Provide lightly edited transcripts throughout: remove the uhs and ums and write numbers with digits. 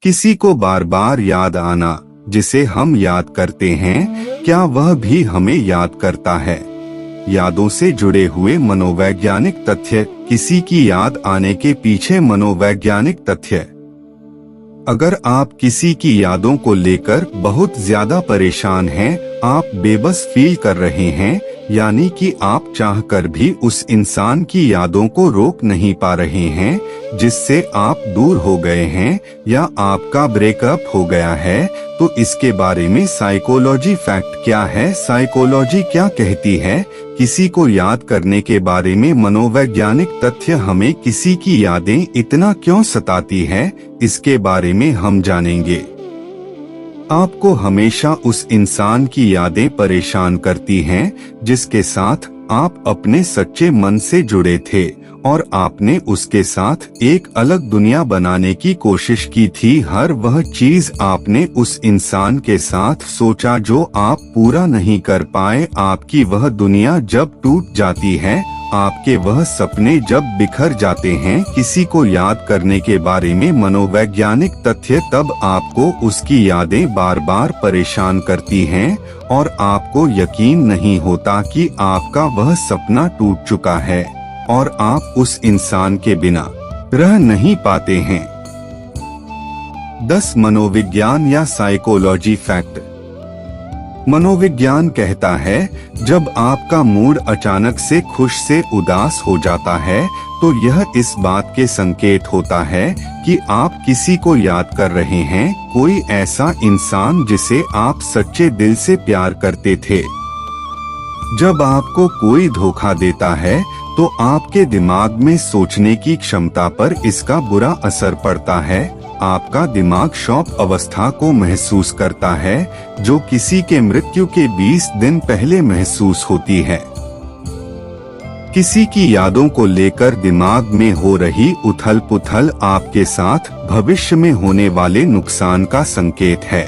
किसी को बार बार याद आना जिसे हम याद करते हैं, क्या वह भी हमें याद करता है? यादों से जुड़े हुए मनोवैज्ञानिक तथ्य। किसी की याद आने के पीछे मनोवैज्ञानिक तथ्य। अगर आप किसी की यादों को लेकर बहुत ज्यादा परेशान हैं, आप बेबस फील कर रहे हैं, यानी कि आप चाहकर भी उस इंसान की यादों को रोक नहीं पा रहे हैं जिससे आप दूर हो गए हैं, या आपका ब्रेकअप हो गया है, तो इसके बारे में साइकोलॉजी फैक्ट क्या है, साइकोलॉजी क्या कहती है, किसी को याद करने के बारे में मनोवैज्ञानिक तथ्य, हमें किसी की यादें इतना क्यों सताती है, इसके बारे में हम जानेंगे। आपको हमेशा उस इंसान की यादें परेशान करती हैं जिसके साथ आप अपने सच्चे मन से जुड़े थे और आपने उसके साथ एक अलग दुनिया बनाने की कोशिश की थी। हर वह चीज आपने उस इंसान के साथ सोचा जो आप पूरा नहीं कर पाए। आपकी वह दुनिया जब टूट जाती है, आपके वह सपने जब बिखर जाते हैं। किसी को याद करने के बारे में मनोवैज्ञानिक तथ्य, तब आपको उसकी यादें बार बार परेशान करती हैं और आपको यकीन नहीं होता कि आपका वह सपना टूट चुका है और आप उस इंसान के बिना रह नहीं पाते हैं। 10 मनोविज्ञान या साइकोलॉजी फैक्ट। मनोविज्ञान कहता है, जब आपका मूड अचानक से खुश से उदास हो जाता है तो यह इस बात के संकेत होता है कि आप किसी को याद कर रहे हैं, कोई ऐसा इंसान जिसे आप सच्चे दिल से प्यार करते थे। जब आपको कोई धोखा देता है तो आपके दिमाग में सोचने की क्षमता पर इसका बुरा असर पड़ता है। आपका दिमाग शॉक अवस्था को महसूस करता है जो किसी के मृत्यु के 20 दिन पहले महसूस होती है। किसी की यादों को लेकर दिमाग में हो रही उथल-पुथल आपके साथ भविष्य में होने वाले नुकसान का संकेत है।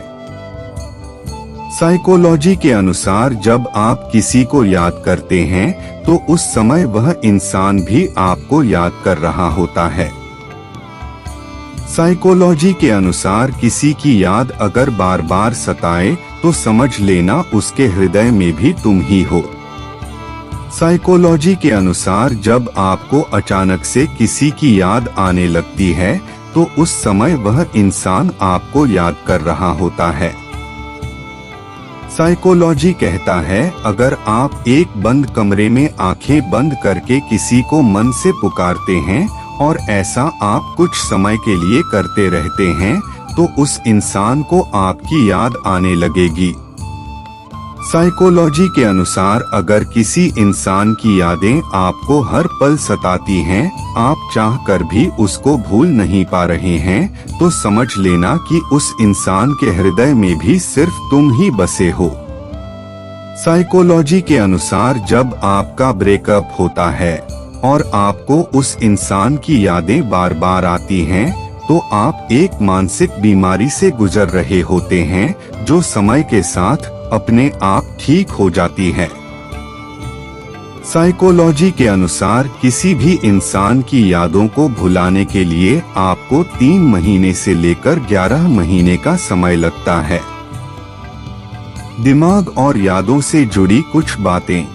साइकोलॉजी के अनुसार जब आप किसी को याद करते हैं तो उस समय वह इंसान भी आपको याद कर रहा होता है। साइकोलॉजी के अनुसार किसी की याद अगर बार बार सताए तो समझ लेना उसके हृदय में भी तुम ही हो। साइकोलॉजी के अनुसार जब आपको अचानक से किसी की याद आने लगती है तो उस समय वह इंसान आपको याद कर रहा होता है। साइकोलॉजी कहता है, अगर आप एक बंद कमरे में आंखें बंद करके किसी को मन से पुकारते हैं और ऐसा आप कुछ समय के लिए करते रहते हैं तो उस इंसान को आपकी याद आने लगेगी। साइकोलॉजी के अनुसार अगर किसी इंसान की यादें आपको हर पल सताती हैं, आप चाहकर भी उसको भूल नहीं पा रहे हैं, तो समझ लेना कि उस इंसान के हृदय में भी सिर्फ तुम ही बसे हो। साइकोलॉजी के अनुसार जब आपका ब्रेकअप होता है और आपको उस इंसान की यादें बार बार आती हैं, तो आप एक मानसिक बीमारी से गुजर रहे होते हैं जो समय के साथ अपने आप ठीक हो जाती है। साइकोलॉजी के अनुसार किसी भी इंसान की यादों को भुलाने के लिए आपको 3 महीने से लेकर 11 महीने का समय लगता है। दिमाग और यादों से जुड़ी कुछ बातें।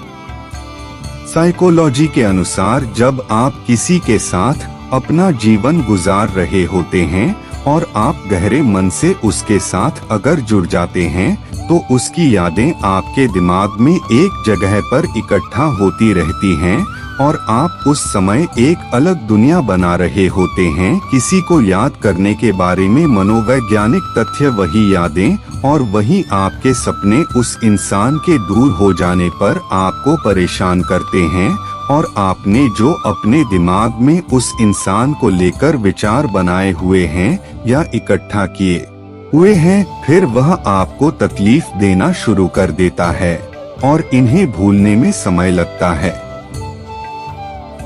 साइकोलॉजी के अनुसार जब आप किसी के साथ अपना जीवन गुजार रहे होते हैं और आप गहरे मन से उसके साथ अगर जुड़ जाते हैं तो उसकी यादें आपके दिमाग में एक जगह पर इकट्ठा होती रहती हैं और आप उस समय एक अलग दुनिया बना रहे होते हैं। किसी को याद करने के बारे में मनोवैज्ञानिक तथ्य, वही यादें और वही आपके सपने उस इंसान के दूर हो जाने पर आपको परेशान करते हैं और आपने जो अपने दिमाग में उस इंसान को लेकर विचार बनाए हुए हैं या इकट्ठा किए हुए हैं, फिर वह आपको तकलीफ देना शुरू कर देता है और इन्हें भूलने में समय लगता है।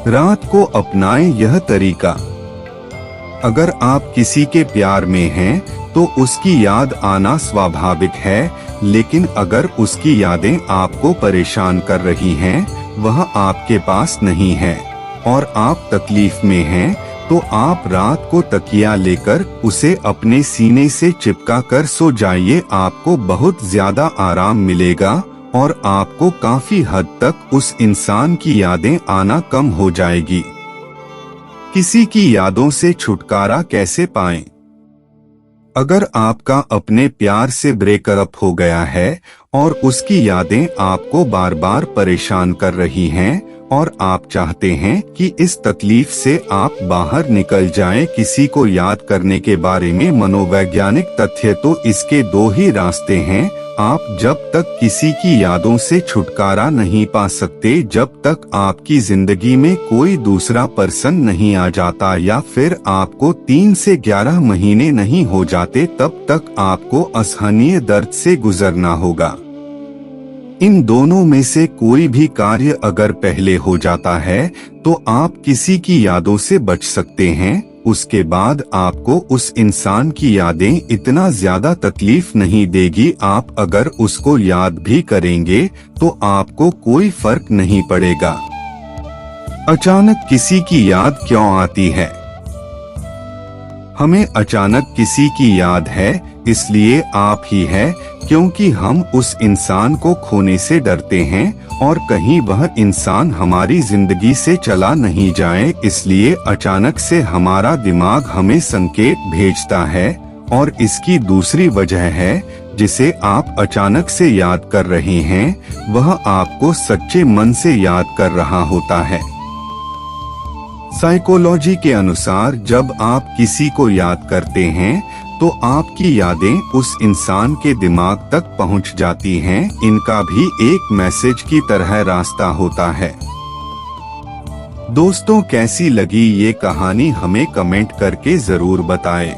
रात को अपनाएं यह तरीका। अगर आप किसी के प्यार में हैं तो उसकी याद आना स्वाभाविक है, लेकिन अगर उसकी यादें आपको परेशान कर रही हैं, वह आपके पास नहीं है और आप तकलीफ में हैं, तो आप रात को तकिया लेकर उसे अपने सीने से चिपका कर सो जाइए। आपको बहुत ज्यादा आराम मिलेगा और आपको काफी हद तक उस इंसान की यादें आना कम हो जाएगी। किसी की यादों से छुटकारा कैसे पाएं? अगर आपका अपने प्यार से ब्रेकअप हो गया है और उसकी यादें आपको बार बार परेशान कर रही हैं और आप चाहते हैं कि इस तकलीफ से आप बाहर निकल जाएं, किसी को याद करने के बारे में मनोवैज्ञानिक तथ्य तो इसके दो ही रास्ते हैं। आप जब तक किसी की यादों से छुटकारा नहीं पा सकते, जब तक आपकी जिंदगी में कोई दूसरा पर्सन नहीं आ जाता या फिर आपको 3 से 11 महीने नहीं हो जाते, तब तक आपको असहनीय दर्द से गुजरना होगा। इन दोनों में से कोई भी कार्य अगर पहले हो जाता है तो आप किसी की यादों से बच सकते हैं। उसके बाद आपको उस इंसान की यादें इतना ज्यादा तकलीफ नहीं देगी। आप अगर उसको याद भी करेंगे तो आपको कोई फर्क नहीं पड़ेगा। अचानक किसी की याद क्यों आती है? हमें अचानक किसी की याद है इसलिए आप ही है क्योंकि हम उस इंसान को खोने से डरते हैं और कहीं वह इंसान हमारी जिंदगी से चला नहीं जाए, इसलिए अचानक से हमारा दिमाग हमें संकेत भेजता है। और इसकी दूसरी वजह है जिसे आप अचानक से याद कर रहे हैं, वह आपको सच्चे मन से याद कर रहा होता है। साइकोलॉजी के अनुसार जब आप किसी को याद करते हैं तो आपकी यादें उस इंसान के दिमाग तक पहुंच जाती हैं। इनका भी एक मैसेज की तरह रास्ता होता है। दोस्तों, कैसी लगी ये कहानी हमें कमेंट करके जरूर बताएं।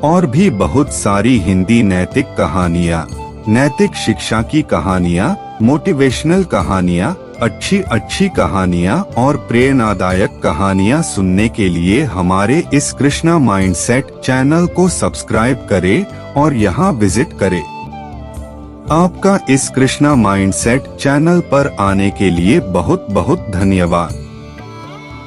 और भी बहुत सारी हिंदी नैतिक कहानियाँ, नैतिक शिक्षा की कहानियाँ, मोटिवेशनल कहानियाँ, अच्छी कहानियाँ और प्रेरणादायक कहानियाँ सुनने के लिए हमारे इस कृष्णा माइंडसेट चैनल को सब्सक्राइब करें और यहाँ विजिट करें। आपका इस कृष्णा माइंडसेट चैनल पर आने के लिए बहुत बहुत धन्यवाद।